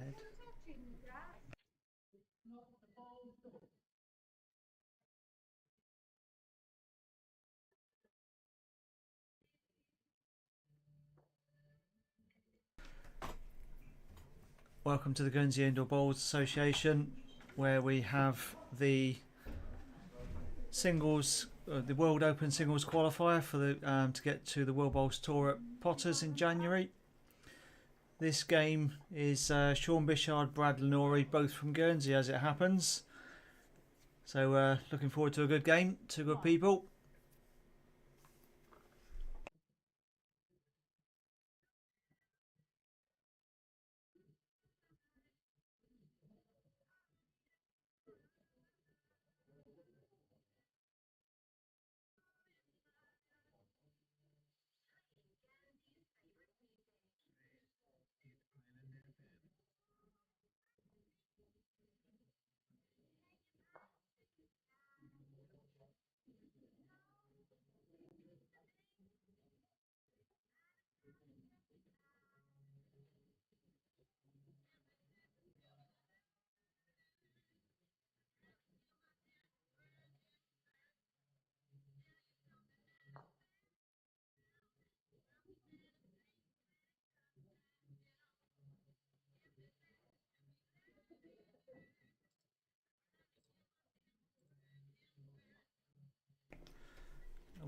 ahead. Welcome to the Guernsey Indoor Bowls Association, where we have the singles, the World Open Singles qualifier for the to get to the World Bowls Tour at Potters in January. This game is Shaun, Bichard, Brad, Noury, both from Guernsey, as it happens. So looking forward to a good game, two good people.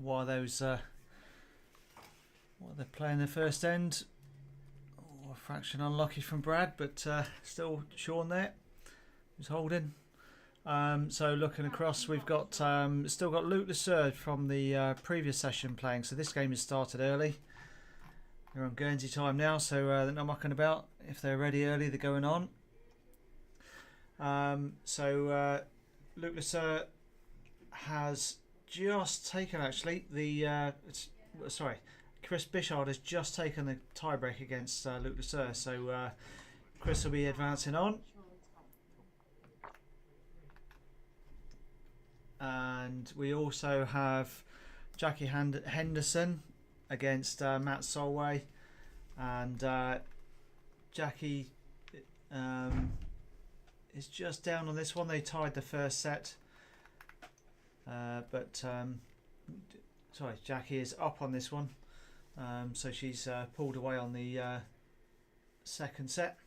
While those while they're playing the first end, a fraction unlucky from Brad, but still Shaun there who's holding. So looking across, we've got still got Luke Bichard from the previous session playing. So this game has started early. They're on Guernsey time now, so they're not mucking about. If they're ready early, they're going on. Luke Bichard has just taken Chris Bichard has just taken the tiebreak against Luke Bichard, so Chris will be advancing on. And we also have Jackie Henderson against Matt Solway, and Jackie is just down on this one. They tied the first set, Jackie is up on this one, so she's pulled away on the second set.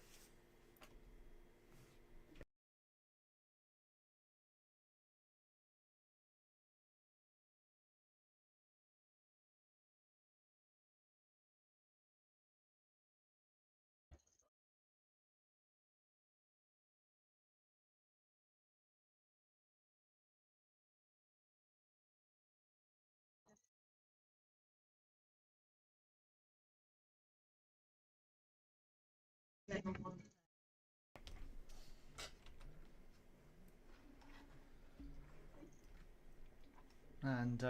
And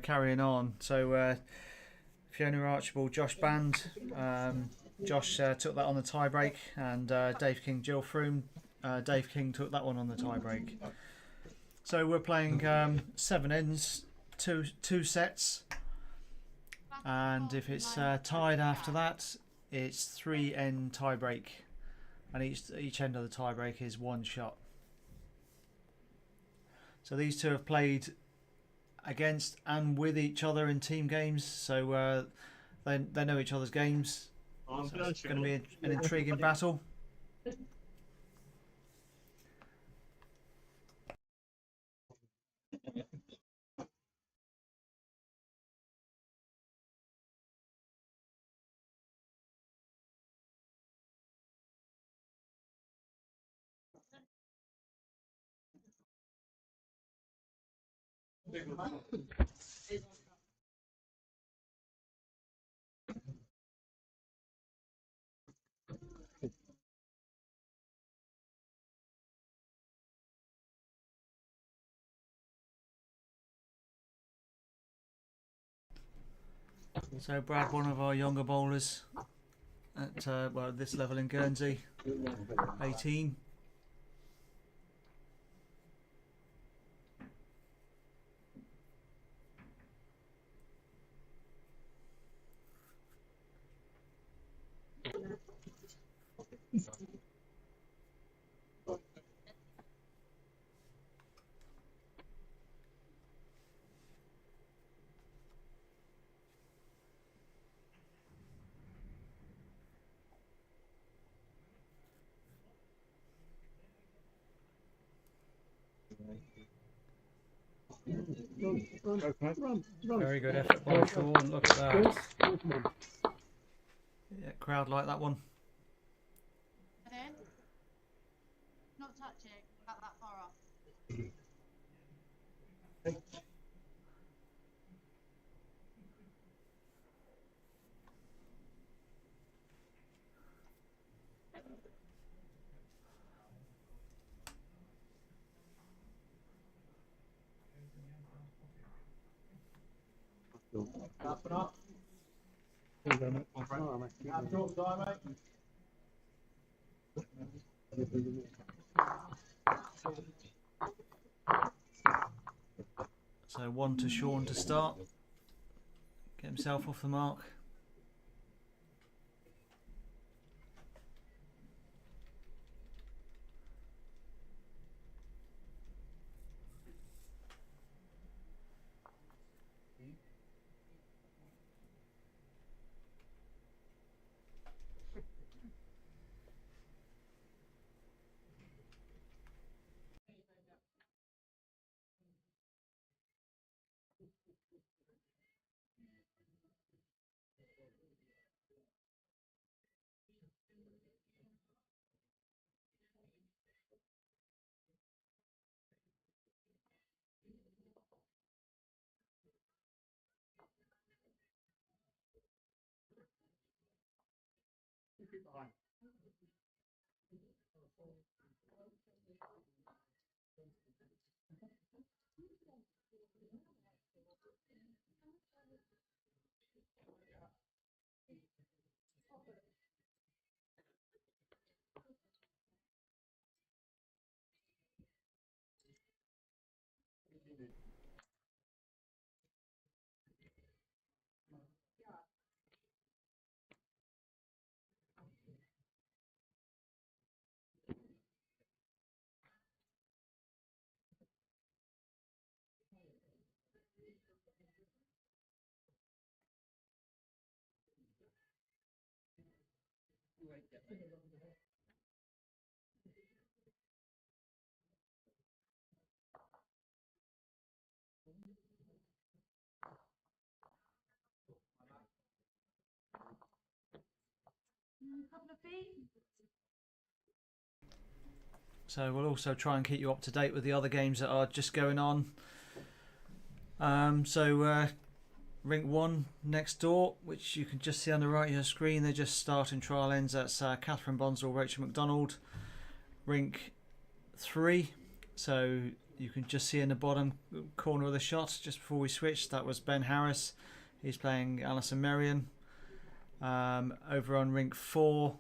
carrying on. So Fiona Archibald, Josh Band. Josh took that on the tiebreak, and Dave King, Jill Froome. Dave King took that one on the tiebreak. So we're playing 7 ends, two sets, and if it's tied after that, it's 3-end tiebreak, and each end of the tiebreak is 1 shot. So these two have played against and with each other in team games, so they know each other's games. So it's going to be an intriguing battle. So Brad, one of our younger bowlers at this level in Guernsey, 18. Very good effort by Shaun. Look at that. Yeah, crowd like that one. Not touching, about that far off. So 1 to Shaun to start. Get himself off the mark. Couple of feet. So we'll also try and keep you up to date with the other games that are just going on. Rink 1 next door, which you can just see on the right of your screen. They're just starting trial ends. That's Catherine Bonsall, Rachel McDonald. Rink 3, so you can just see in the bottom corner of the shot just before we switched, that was Ben Harris. He's playing Alison Merrion. Over on Rink 4,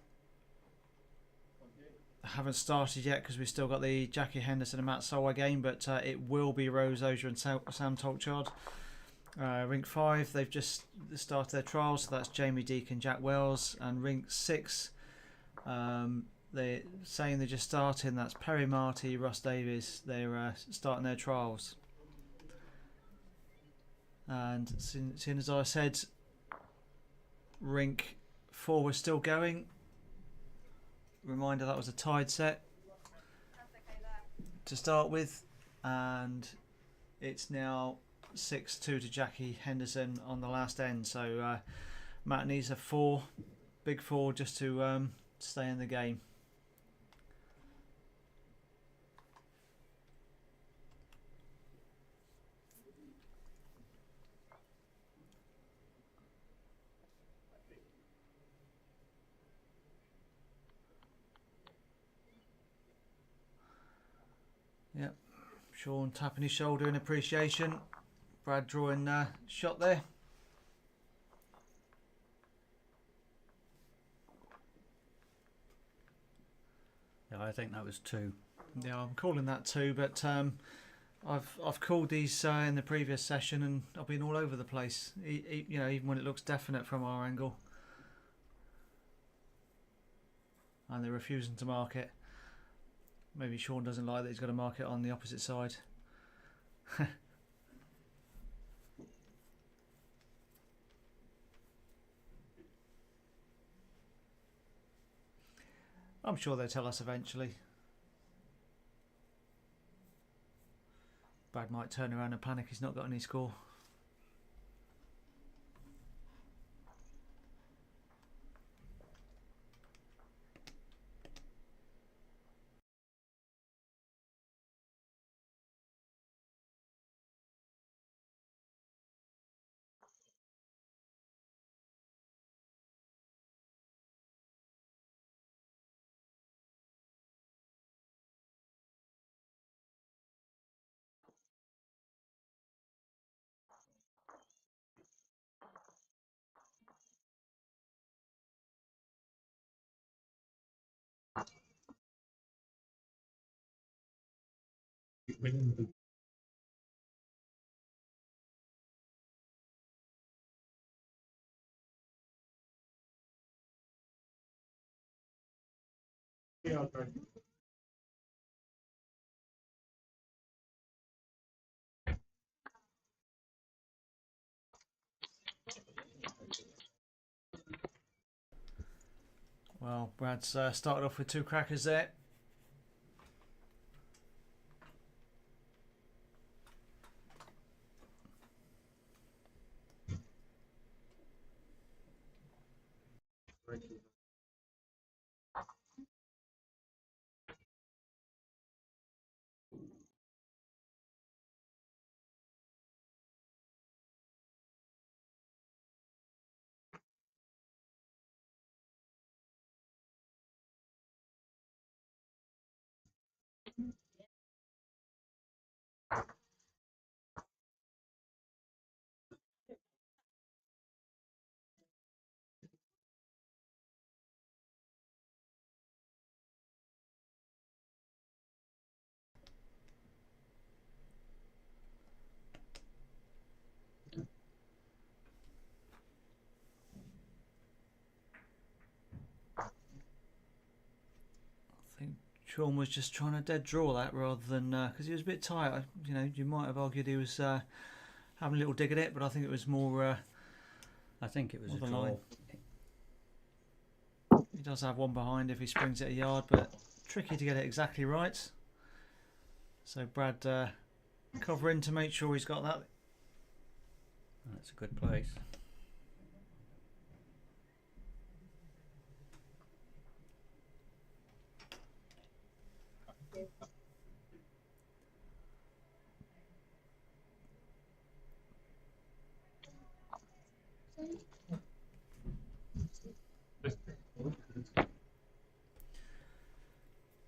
I haven't started yet because we've still got the Jackie Henderson and Matt Solway game, but it will be Rose Ozier and Sam Tolchard. Rink 5, they've just started their trials, so that's Jamie Deacon, Jack Wells. And Rink 6, they're saying they're just starting, that's Perry Marty, Ross Davies. They're starting their trials. And soon as I said Rink 4 was still going, reminder that was a tied set to start with, and it's now 6-2 to Jackie Henderson on the last end. So Matt needs a 4, big 4, just to stay in the game. Yep, Shaun tapping his shoulder in appreciation. Brad drawing shot there. Yeah, I think that was 2. Yeah, I'm calling that 2, but I've called these in the previous session, and I've been all over the place. You know, even when it looks definite from our angle, and they're refusing to mark it. Maybe Shaun doesn't like that he's got to mark it on the opposite side. I'm sure they'll tell us eventually. Brad might turn around and panic he's not got any score. Well, Brad's started off with 2 crackers there. I think Shaun was just trying to dead draw that rather than because he was a bit tight. You know, you might have argued he was having a little dig at it, but I think it was more. I think it was a the draw. line. He does have one behind if he springs it a yard, but tricky to get it exactly right. So Brad covering to make sure he's got that. That's a good place.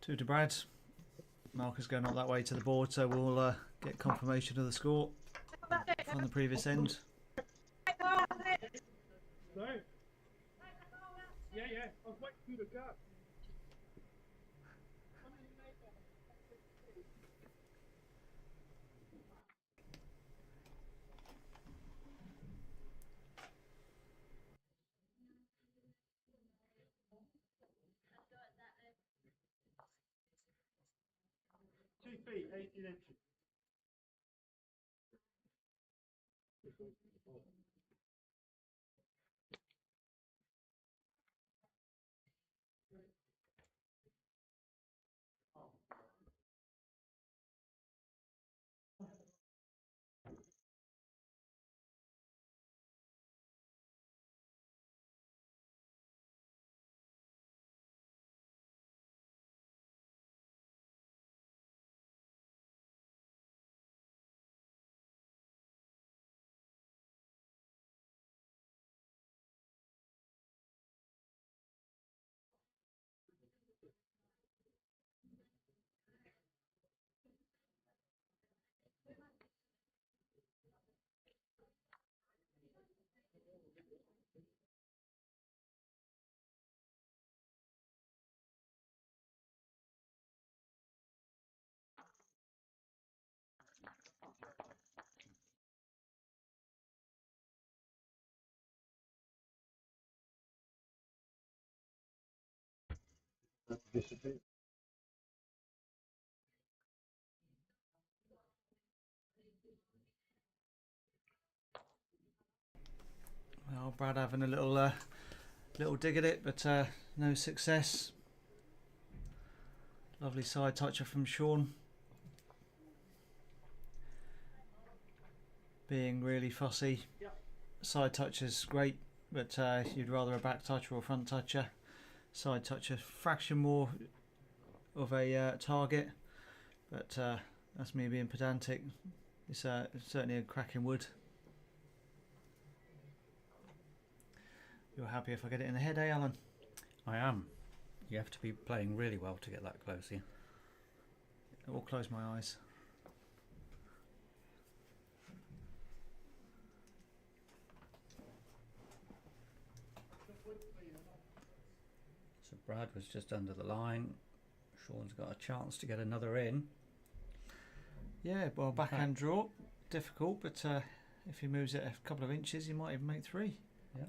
Two to Brad. Marker's going up that way to the board, so we'll get confirmation of the score from the previous end. No. Yeah, yeah. I was waiting for you to go. 2 feet, 18 inches. Well, Brad having a little dig at it, but no success. Lovely side toucher from Shaun. being really fussy. Yep. Side touch is great, but you'd rather a back toucher or a front toucher. Side toucher, fraction more of a target, but that's me being pedantic. It's certainly a cracking wood. You're happy if I get it in the head, eh, Alan? I am. You have to be playing really well to get that close here. I will close my eyes. So Brad was just under the line. Shaun's got a chance to get another in. Yeah, well, backhand draw, difficult, but if he moves it a couple of inches, he might even make 3. Yeah.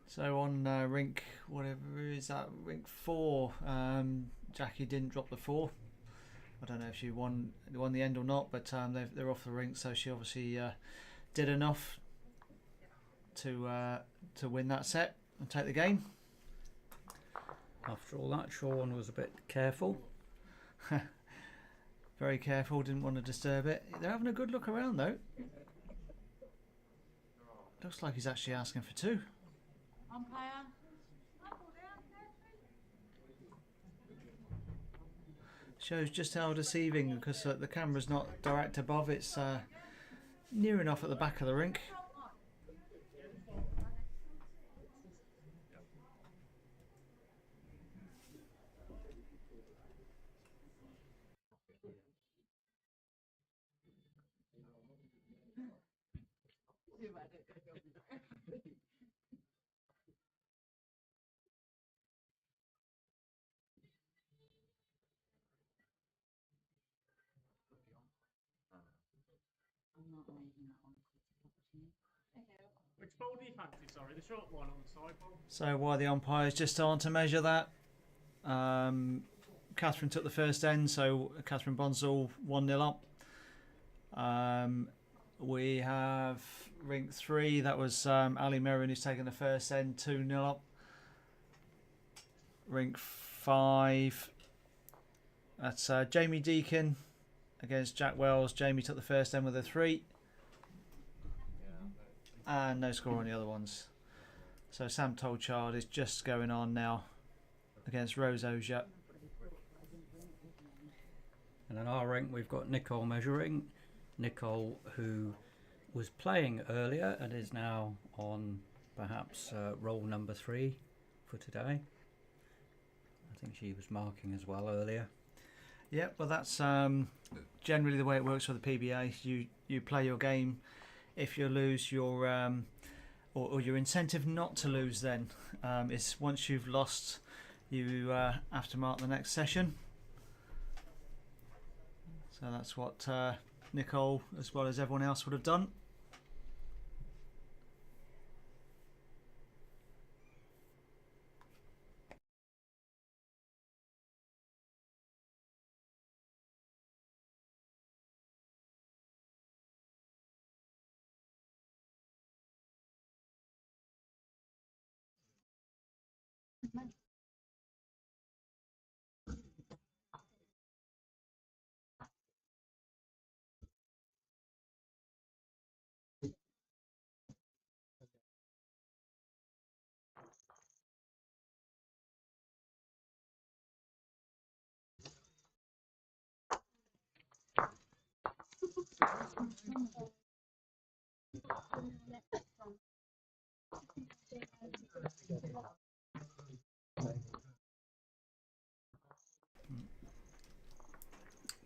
So on rink, whatever is that, rink 4, Jackie didn't drop the 4. I don't know if she won the end or not, but they're off the rink, so she obviously did enough to win that set and take the game. After all that, Shaun was a bit careful. Very careful, didn't want to disturb it. They're having a good look around though. Looks like he's actually asking for 2. Umpire. Shows just how deceiving, because the camera's not direct above, it's near enough at the back of the rink. Which bowl do you fancy? Sorry, the short one or the side bowl? So while the umpire's just on to measure that, Catherine took the first end, so Catherine Bonsall 1-0 up. We have rink 3, that was Ali Merrin who's taken the first end, 2-0 up. Rink 5, that's Jamie Deacon against Jack Wells. Jamie took the first end with a 3. And no score on the other ones. So Sam Tolchard is just going on now against Rose Oja. And in our rink, we've got Nicole measuring. Nicole, who was playing earlier and is now on perhaps roll number 3 for today. I think she was marking as well earlier. Yeah, well that's generally the way it works for the PBA. You play your game. If you lose, your or your incentive not to lose then is once you've lost, you have to mark the next session. So that's what Nicole, as well as everyone else, would have done.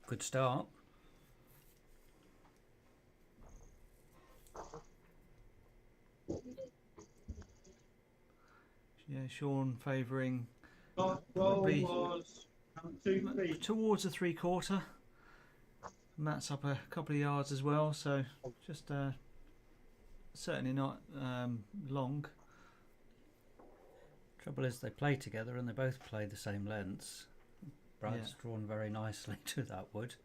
Good start. Yeah, Shaun favouring Roll Probably was 2 feet. towards the 3/4. Matt's up a couple of yards as well, so just certainly not long. Trouble is they play together and they both play the same lengths. Brad's drawn very nicely to that wood.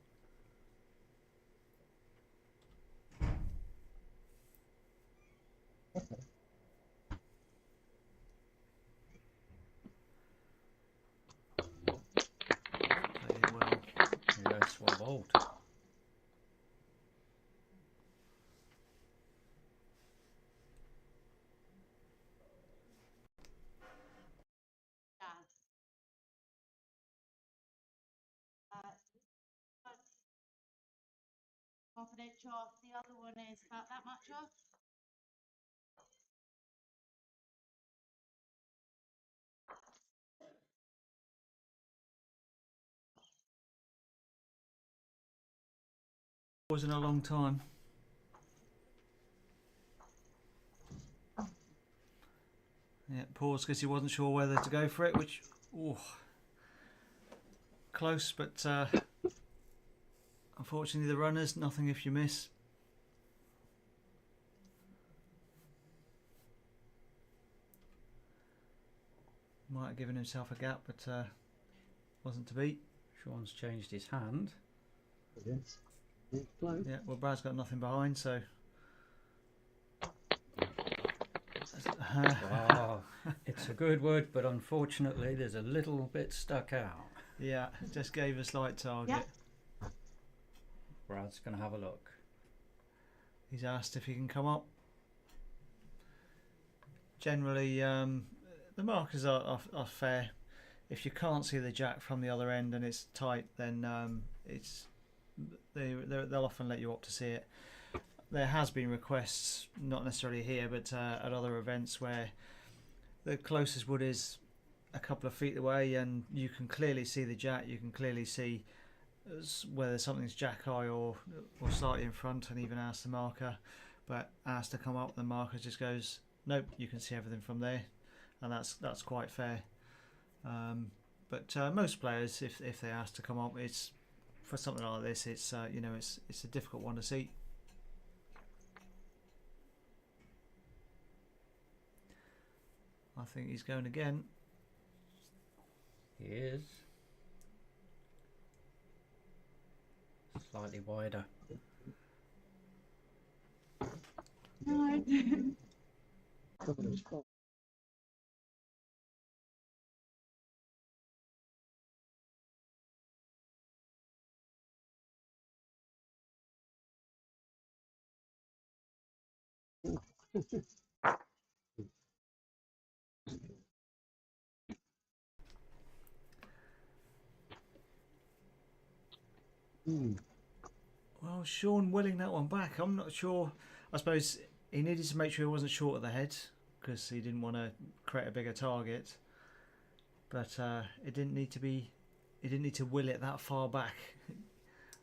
fault. Yeah. Half an inch off. The other one is about that much off. Wasn't a long time. Yeah, paused because he wasn't sure whether to go for it, which, ooh, close, but unfortunately the runners, nothing if you miss. Might have given himself a gap, but wasn't to beat. Shaun's changed his hand. Yes. Yeah, well, Brad's got nothing behind, so. Wow, it's a good wood, but unfortunately there's a little bit stuck out. Yeah, just gave a slight target. Yeah. Brad's going to have a look. He's asked if he can come up. Generally, the markers are fair. If you can't see the jack from the other end and it's tight, then they'll often let you up to see it. There has been requests, not necessarily here, but at other events where the closest wood is a couple of feet away and you can clearly see the jack. You can clearly see whether something's jack high or slightly in front, and even ask the marker. But asked to come up, the marker just goes, nope, you can see everything from there, and that's quite fair. But most players, if they ask to come up, it's for something like this. It's it's a difficult one to see. I think he's going again. He is. Slightly wider. No. Well, Shaun willing that one back. I'm not sure. I suppose he needed to make sure he wasn't short of the head because he didn't want to create a bigger target. But it didn't need to be. He didn't need to will it that far back.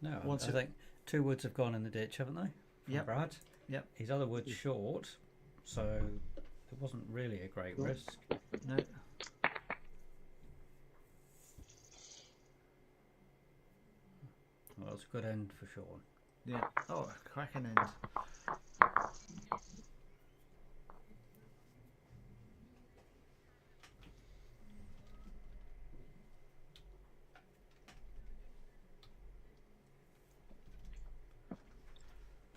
No, Once I think two woods have gone in the ditch, haven't they? From Yep. Brad. Yep. His other wood's short, so it wasn't really a great risk. No. Well, that's a good end for Shaun. Yeah. Oh, a cracking end.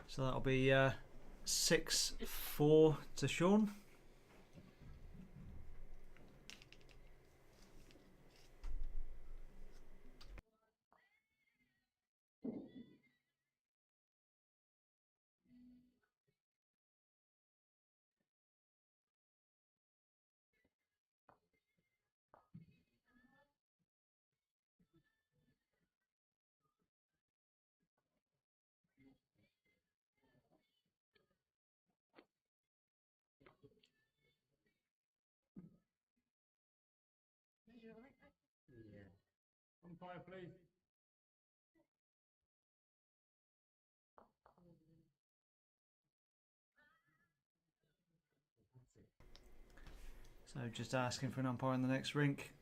So that'll be 6-4 to Shaun. Umpire, please. So just asking for an umpire in the next rink.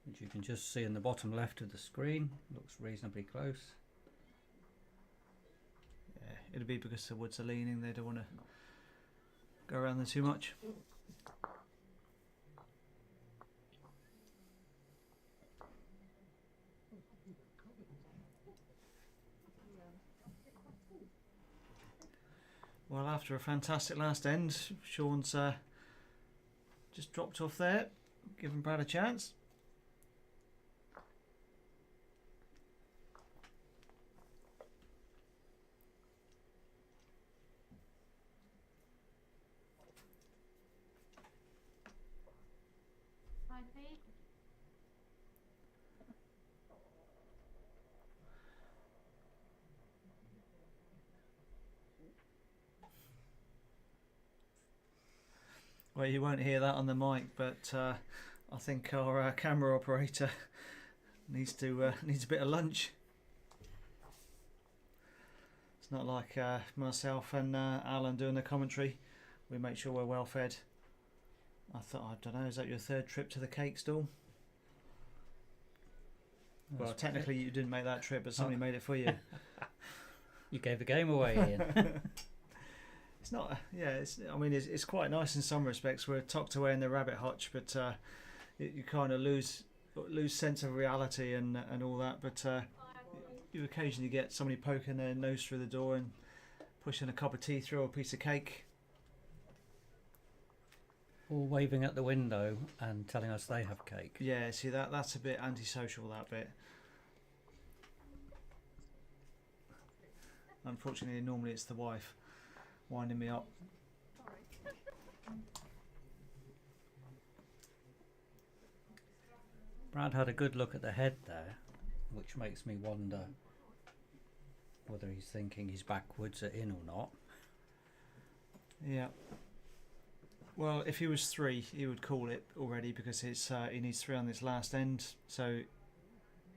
Which you can just see in the bottom left of the screen. Looks reasonably close. Yeah, it'll be because the woods are leaning. They don't want to go around there too much. Well, after a fantastic last end, Shaun's just dropped off there, giving Brad a chance. Hi, Pete. Well, you won't hear that on the mic, but I think our camera operator needs a bit of lunch. It's not like myself and Alan doing the commentary. We make sure we're well fed. I don't know, is that your third trip to the cake stall? Well, technically you didn't make that trip, but somebody made it for you. You gave the game away, Ian. It's not, I mean, it's quite nice in some respects. We're tucked away in the rabbit hutch, but you kind of lose sense of reality and all that. But you occasionally get somebody poking their nose through the door and pushing a cup of tea through a piece of cake. Or waving at the window and telling us they have cake. Yeah, see that's a bit antisocial, that bit. Unfortunately, normally it's the wife winding me up. Brad had a good look at the head there, which makes me wonder whether he's thinking he's backwards at in or not. Yeah. Well, if he was 3, he would call it already, because he needs 3 on this last end. So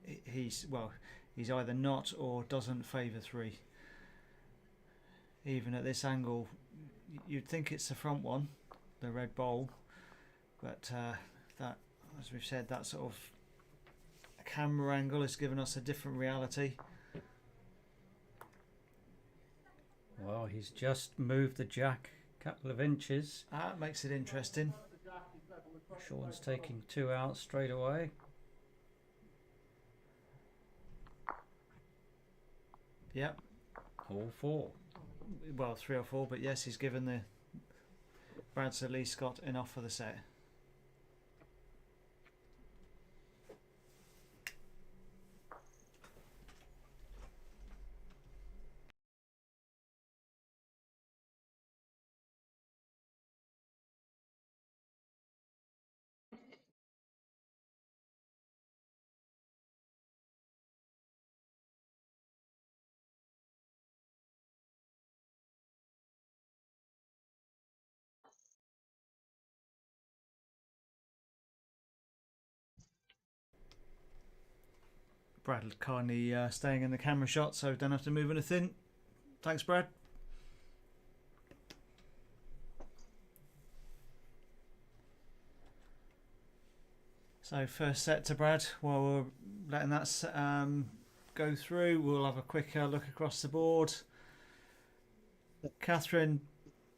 he's either not or doesn't favour 3. Even at this angle, you'd think it's the front one, the red bowl, but that, as we've said, that sort of camera angle has given us a different reality. Well, he's just moved the jack a couple of inches. That makes it interesting. Shaun's taking 2 out straight away. Yep. All 4. Well, 3 or 4, but yes, he's given the Brad's at least got enough for the set. Brad kindly staying in the camera shot, so don't have to move anything. Thanks, Brad. So first set to Brad. While we're letting that go through, we'll have a quick look across the board. Catherine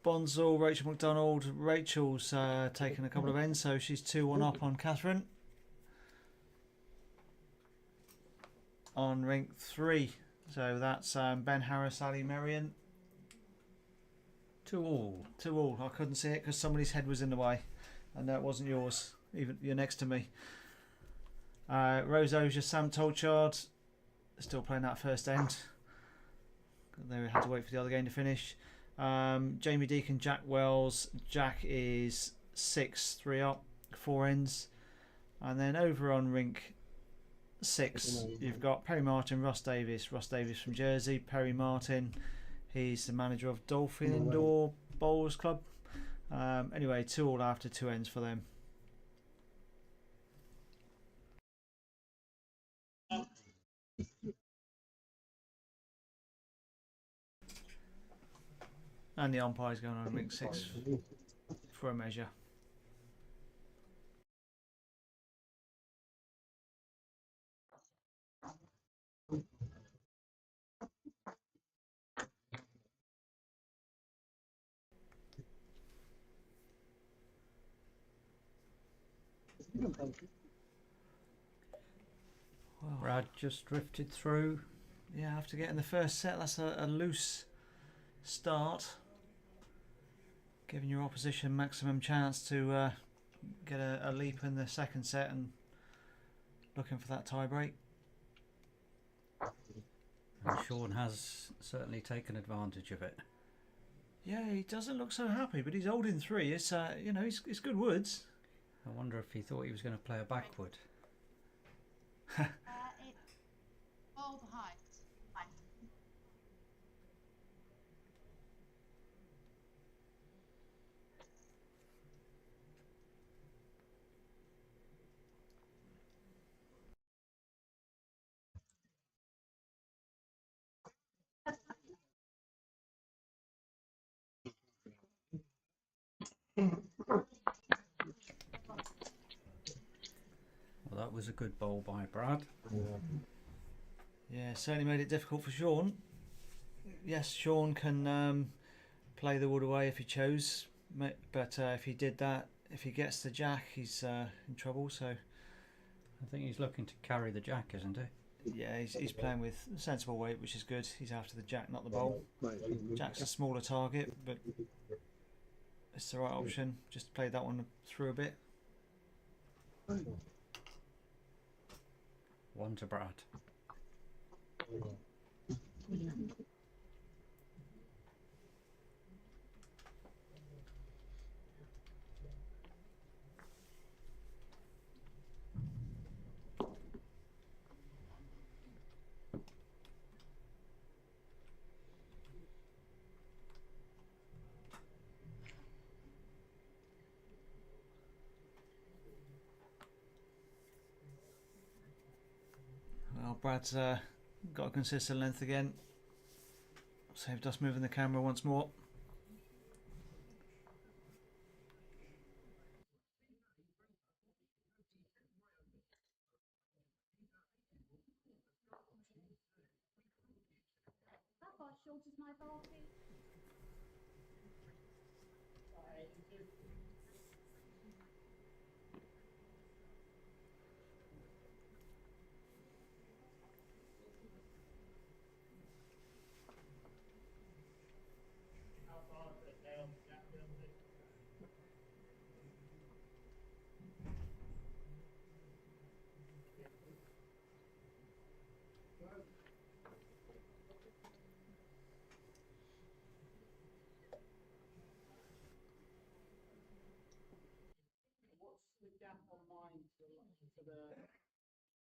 Bonzel, Rachel McDonald. Rachel's taken a couple of ends, so she's 2-1 up on Catherine. On rink 3, so that's Ben Harris, Ali Merrion. 2-all. 2-all. I couldn't see it because somebody's head was in the way, and that wasn't yours. Even you're next to me. Rose Ozier, Sam Tolchard, still playing that first end. They had to wait for the other game to finish. Jamie Deacon, Jack Wells. Jack is 6-3 up, 4 ends, and then over on rink 6, you've got Perry Martin, Ross Davis. Ross Davis from Jersey. Perry Martin, he's the manager of Dolphin Indoor Bowls Club. Anyway, 2-all after 2 ends for them. And the umpire's going on rink 6 for a measure. Well, Brad just drifted through. yeah, after getting the first set, that's a loose start, giving your opposition maximum chance to get a leap in the second set and looking for that tie break. And Shaun has certainly taken advantage of it. Yeah, he doesn't look so happy, but he's holding 3. It's you know, it's good woods. I wonder if he thought he was going to play a backward. It's all the height. Well, that was a good bowl by Brad. Yeah, certainly made it difficult for Shaun. Yes, Shaun can play the wood away if he chose, but if he did that, if he gets the jack, he's in trouble. So I think he's looking to carry the jack, isn't he? yeah, he's playing with sensible weight, which is good. He's after the jack, not the bowl. Jack's a smaller target, but it's the right option. Just played that one through a bit. 1 to Brad. Well, Brad's got a consistent length again. Saved us moving the camera once more. That bar short as my party. What's the gap on mine to the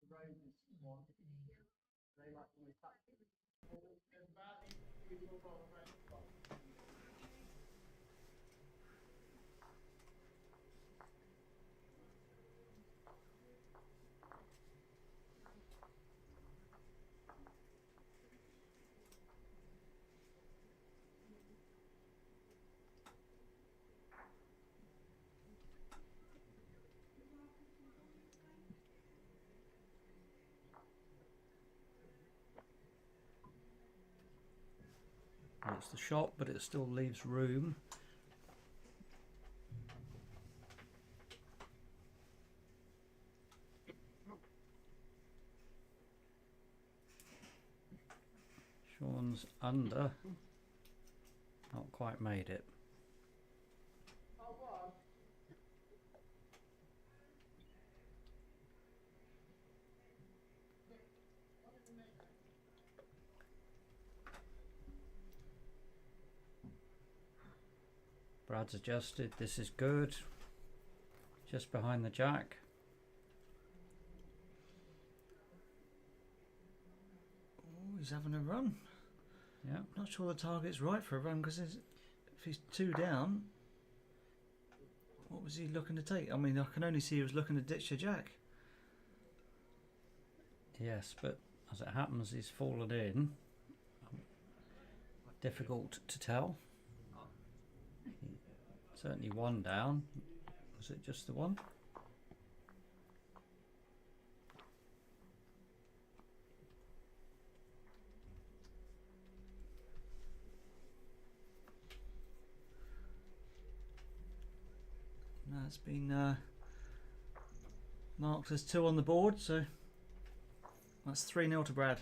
Roses one? They like when we touch it. It's the shot, but it still leaves room. Shaun's under. Not quite made it. Brad's adjusted. This is good. Just behind the jack. Oh, he's having a run. Yeah. Not sure the target's right for a run because if he's 2 down, what was he looking to take? I mean, I can only see he was looking to ditch the jack. Yes, but as it happens, he's fallen in. Difficult to tell. Certainly 1 down. Was it just the 1? No, it's been marked as 2 on the board, so that's 3-0 to Brad.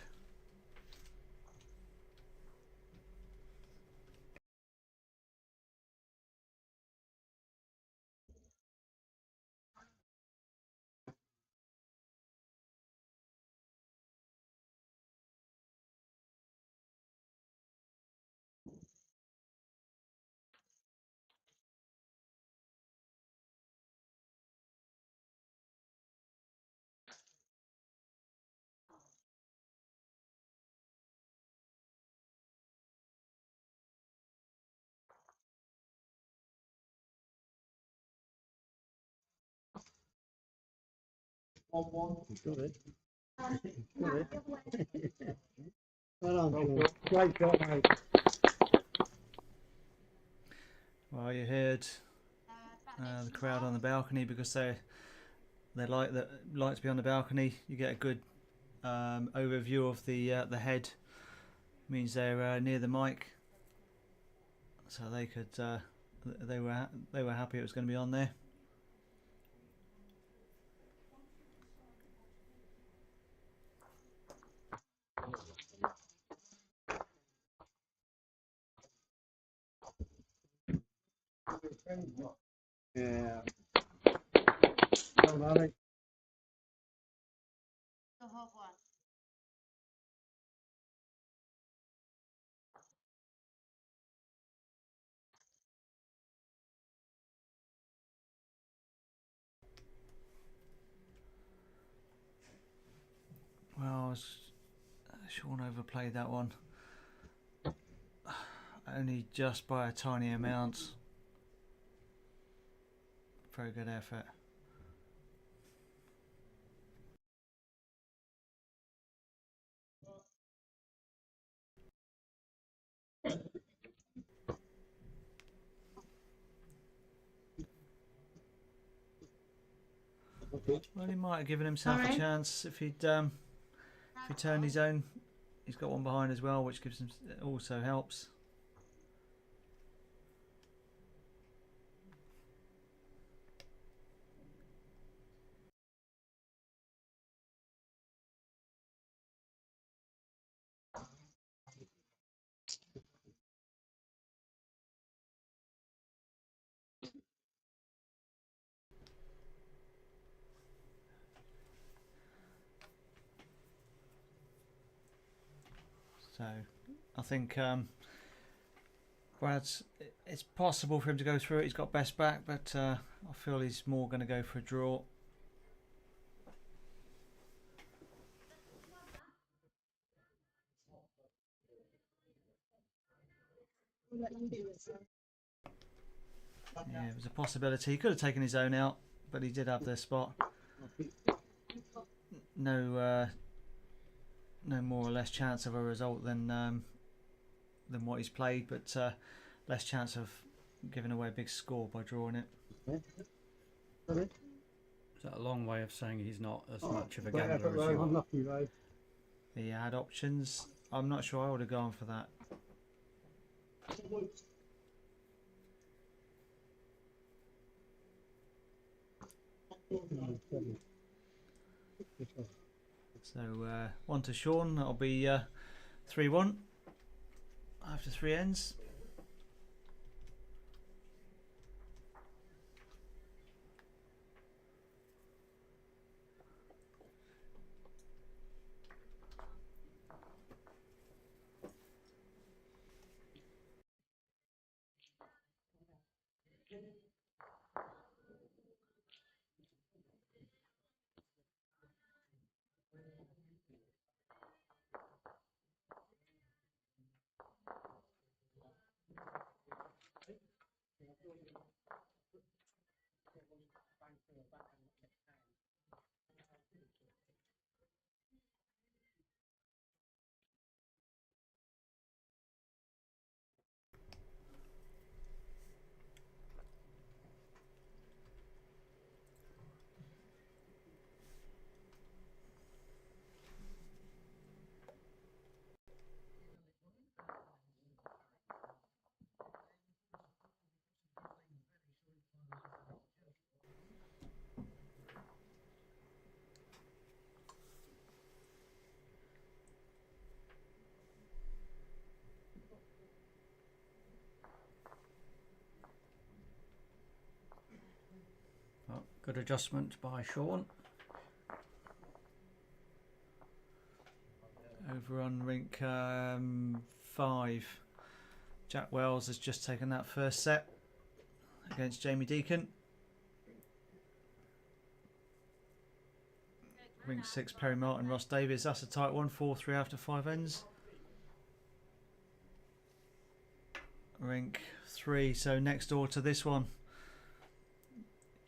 1-1. Got it. Got it. Well done, Shaun. Great shot, mate. Well, you heard That the crowd on the balcony because they like to be on the balcony. You get a good overview of the head. Means they're near the mic, so they could they were happy it was going to be on there. Yeah. Well done, mate. the half one. Well, Shaun overplayed that one, only just by a tiny amount. Very good effort. Well, he might have given himself a chance if he'd turned his own. He's got one behind as well, which gives him also helps. So I think Brad's. It's possible for him to go through it. He's got best back, but I feel he's more going to go for a draw. Yeah, it was a possibility. He could have taken his own out, but he did have the spot. No more or less chance of a result than what he's played, but less chance of giving away a big score by drawing it. Is that a long way of saying he's not as much of a Great effort, gambler as Ray. you are? Unlucky, Ray. He had options. I'm not sure I would have gone for that. So 1 to Shaun. That'll be 3-1 after 3 ends. Oh, good adjustment by Shaun. Over on rink 5. Jack Wells has just taken that first set against Jamie Deacon. Rink 6, Perry Martin, Ross Davies. That's a tight one, 4-3 after 5 ends. Rink 3, so next door to this one.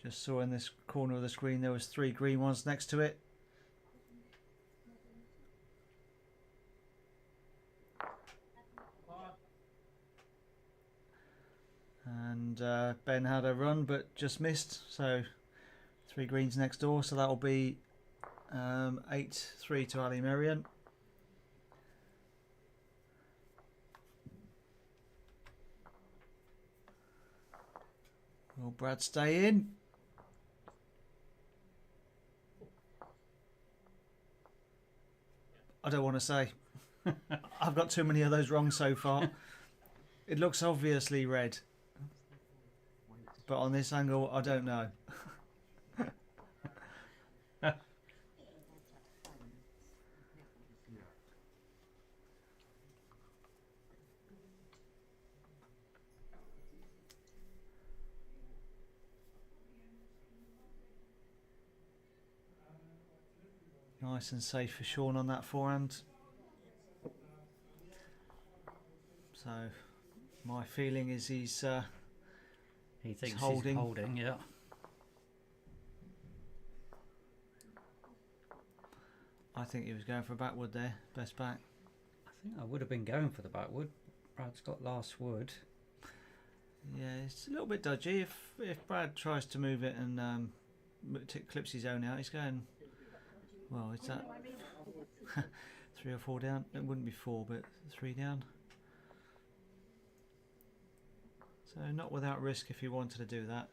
Just saw in this corner of the screen there was 3 green ones next to it. And Ben had a run but just missed, so 3 greens next door, so that'll be 8-3 to Ali Merian. Will Brad stay in? I don't want to say. I've got too many of those wrong so far. It looks obviously red, but on this angle I don't know. Nice and safe for Shaun on that forehand. So my feeling is he thinks he's holding, yeah. I think he was going for a backwood there, best back. I think I would have been going for the backwood. Brad's got last wood. Yeah, it's a little bit dodgy. If Brad tries to move it and clips his own out, he's going. Well, is that 3 or 4 down? It wouldn't be 4, but 3 down. So not without risk if he wanted to do that.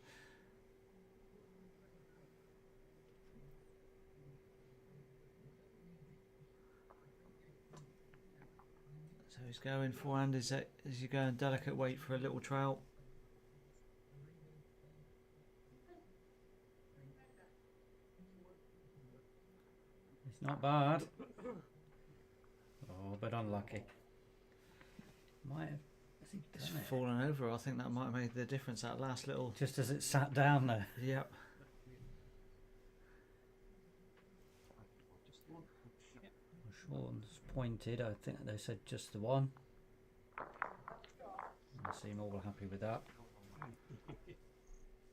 So he's going forehand. Is he going delicate weight for a little trail? It's not bad. Oh, but unlucky. Might have. It's fallen over. I think that might have made the difference. That last little. Just as it sat down there. Yep. Shaun's pointed. I think they said just the one. They seem all happy with that.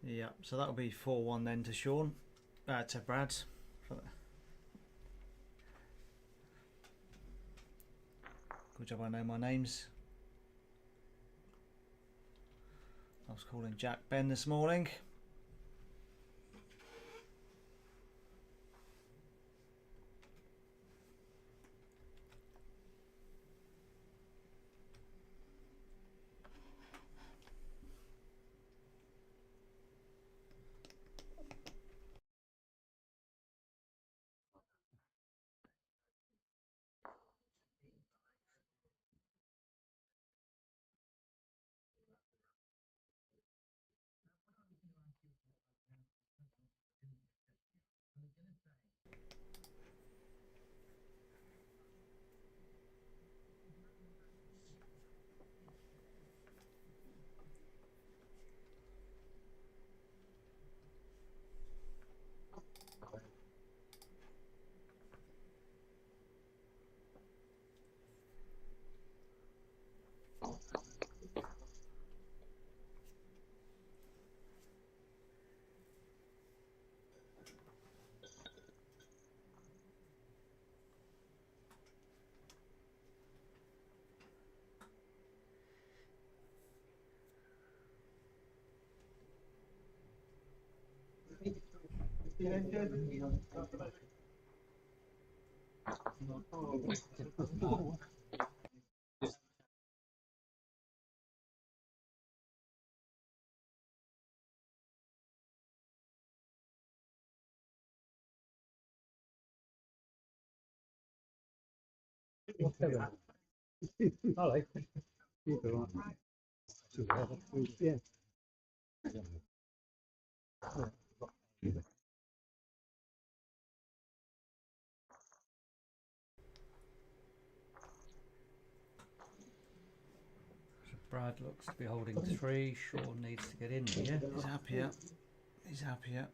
Yeah. So that'll be 4-1 then to Shaun. To Brad. Good job I know my names. I was calling Jack Ben this morning. I like it. Yeah. Brad looks to be holding 3. Shaun needs to get in here. He's happier. He's happier.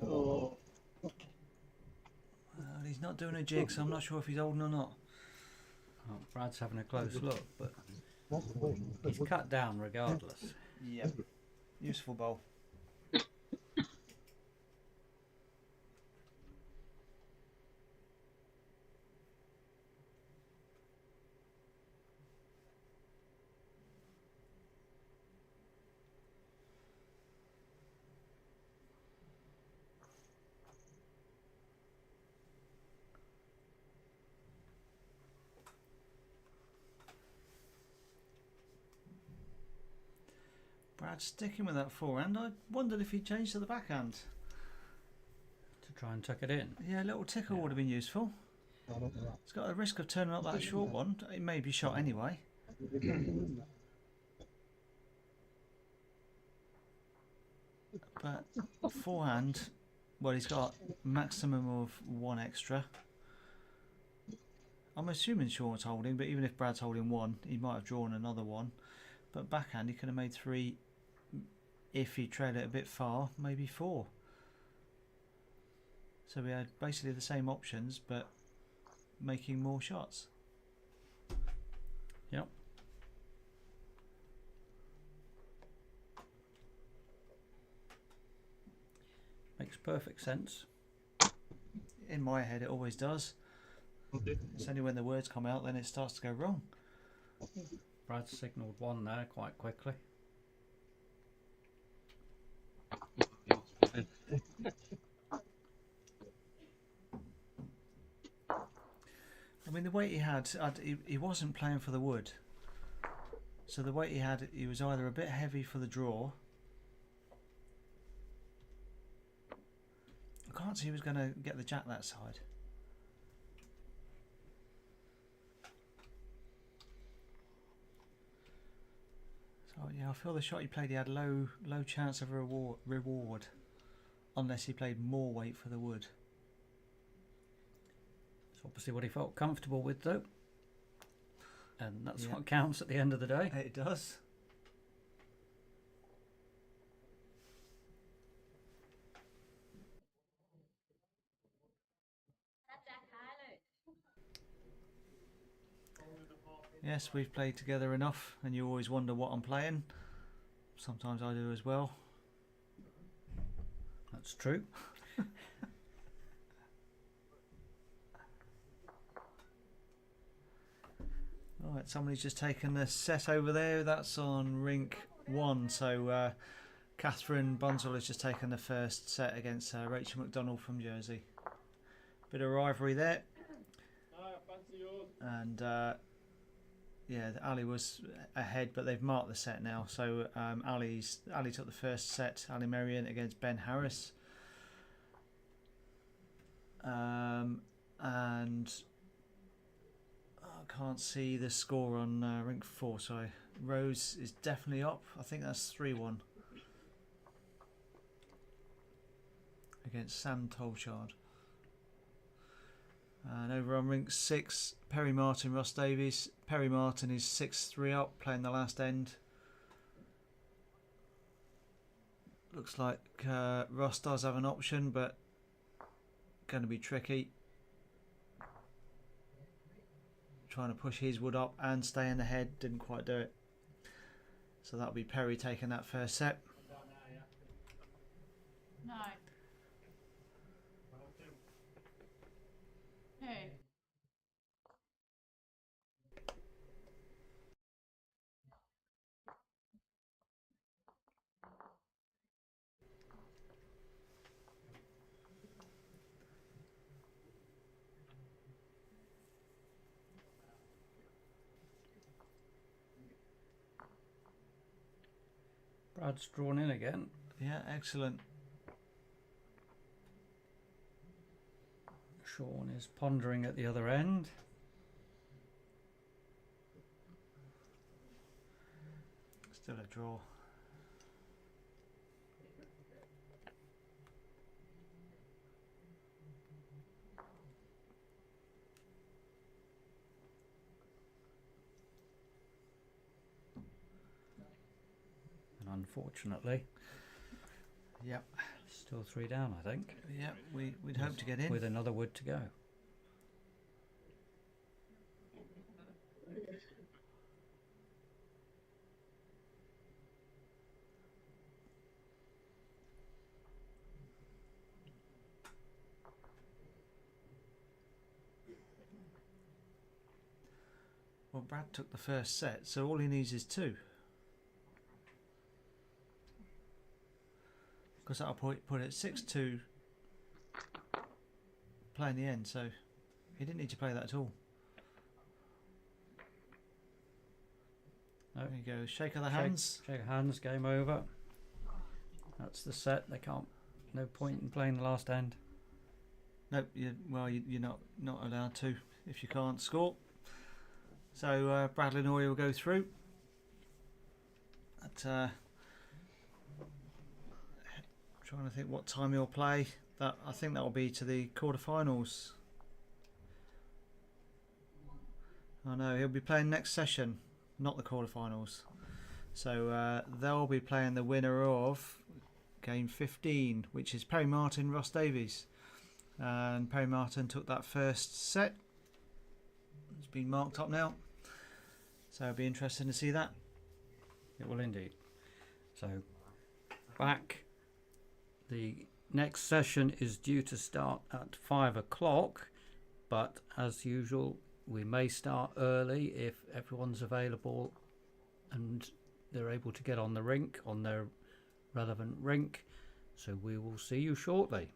Oh. Well, he's not doing a jig, so I'm not sure if he's holding or not. Oh, Brad's having a close look, but That's the way. He's cut down regardless. Yeah. Useful bowl. Brad sticking with that forehand. I wondered if he'd changed to the backhand. To try and tuck it in. Yeah, a little tickle Yeah. would have been useful. I don't know. It's got a risk of turning up that short one. It may be shot anyway. But forehand, well, he's got maximum of one extra. I'm assuming Shaun's holding, but even if Brad's holding one, he might have drawn another one. But backhand, he could have made 3 if he trailed it a bit far, maybe 4. So we had basically the same options, but making more shots. Yep. Makes perfect sense. In my head, it always does. It's only when the words come out then it starts to go wrong. Brad signalled one there quite quickly. I mean, the weight he had, he wasn't playing for the wood. So the weight he had, he was either a bit heavy for the draw. I can't see he was going to get the jack that side. So yeah, I feel the shot he played, he had low chance of a reward, unless he played more weight for the wood. It's obviously what he felt comfortable with, though. And that's Yeah. what counts at the end of the day. It does. Yes, we've played together enough, and you always wonder what I'm playing. Sometimes I do as well. That's true. Alright, somebody's just taken the set over there. That's on rink 1. So Catherine Bunzel has just taken the first set against Rachel McDonald from Jersey. Bit of rivalry there. And yeah, Ali was ahead, but they've marked the set now. So Ali took the first set, Ali Merrion against Ben Harris. And I can't see the score on rink 4. So Rose is definitely up. I think that's 3-1 against Sam Tolchard. And over on rink 6, Perry Martin, Ross Davies. Perry Martin is 6-3 up, playing the last end. Looks like Ross does have an option, but going to be tricky. Trying to push his wood up and stay in the head, didn't quite do it. So that'll be Perry taking that first set. No. Who? Brad's drawn in again. Yeah, excellent. Shaun is pondering at the other end. Still a draw. And unfortunately, Yep. still 3 down, I think. Yep. We'd hope to get in. With another wood to go. Well, Brad took the first set, so all he needs is 2. Because that'll put it 6-2 playing the end, so he didn't need to play that at all. No. There you go, shake of the hands. Shake hands, game over. That's the set. They can't. No point in playing the last end. Nope, you're not allowed to if you can't score. So Bradley Noury will go through. Trying to think what time he'll play. I think that will be to the quarterfinals. I know he'll be playing next session, not the quarterfinals. So they'll be playing the winner of game 15, which is Perry Martin, Ross Davies. And Perry Martin took that first set. It's been marked up now. So it'll be interesting to see that. It will indeed. So back. The next session is due to start at 5 o'clock, but as usual we may start early if everyone's available and they're able to get on the rink, on their relevant rink. So we will see you shortly.